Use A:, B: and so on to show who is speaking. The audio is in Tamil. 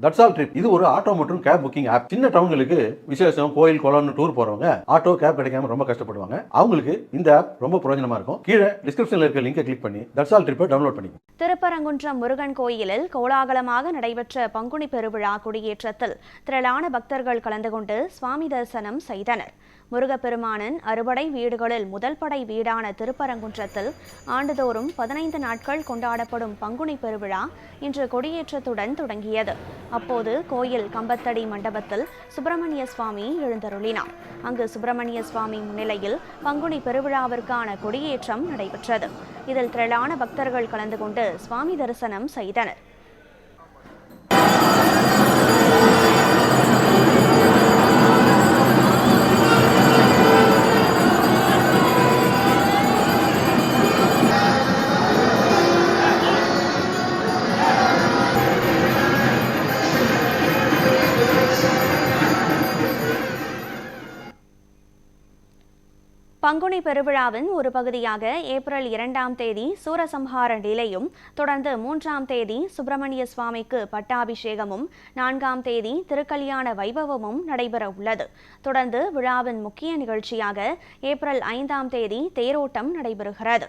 A: தட்ஸ் ஆல் ட்ரிப் இது ஒரு ஆட்டோ மற்றும் கேப் புக்கிங் ஆப். சின்ன டவுன்களுக்கு விசேஷம், கோயில், குளம்னு டூர் போறவங்க ஆட்டோ கேப் கிடைக்காம ரொம்ப கஷ்டப்படுவாங்க. அவங்களுக்கு இந்த ஆப் ரொம்ப பிரயோஜனமா இருக்கும். கீழே டிஸ்கிரிப்ஷன்ல இருக்க லிங்கை கிளிக் பண்ணி தட்ஸ் ஆல் ட்ரிப்பை டவுன்லோட் பண்ணிக்கோங்க.
B: திருப்பரங்குன்றம் முருகன் கோயிலில் கோலாகலமாக நடைபெற்ற பங்குனி பெருவிழா கொடியேற்றத்தில் திரளான பக்தர்கள் கலந்து கொண்டு சுவாமி தரிசனம் செய்தனர். முருகப்பெருமானின் அறுபடை வீடுகளில் முதல் படை வீடான திருப்பரங்குன்றத்தில் ஆண்டுதோறும் 15 நாட்கள் கொண்டாடப்படும் பங்குனி பெருவிழா இன்று கொடியேற்றத்துடன் தொடங்கியது. அப்போது கோயில் கம்பத்தடி மண்டபத்தில் சுப்பிரமணிய சுவாமி எழுந்தருளினார். அங்கு சுப்பிரமணிய சுவாமி முன்னிலையில் பங்குனி பெருவிழாவிற்கான கொடியேற்றம் நடைபெற்றது. இதில் திரளான பக்தர்கள் கலந்து கொண்டு சுவாமி தரிசனம் செய்தனர். பங்குனி பெருவிழாவின் ஒரு பகுதியாக ஏப்ரல் 2ஆம் தேதி சூரசம்ஹார நிலையும், தொடர்ந்து 3ஆம் தேதி சுப்பிரமணிய சுவாமிக்கு பட்டாபிஷேகமும், 4ஆம் தேதி திருக்கல்யாண வைபவமும் நடைபெற உள்ளது. தொடர்ந்து விழாவின் முக்கிய நிகழ்ச்சியாக ஏப்ரல் 5ஆம் தேதி தேரோட்டம் நடைபெறுகிறது.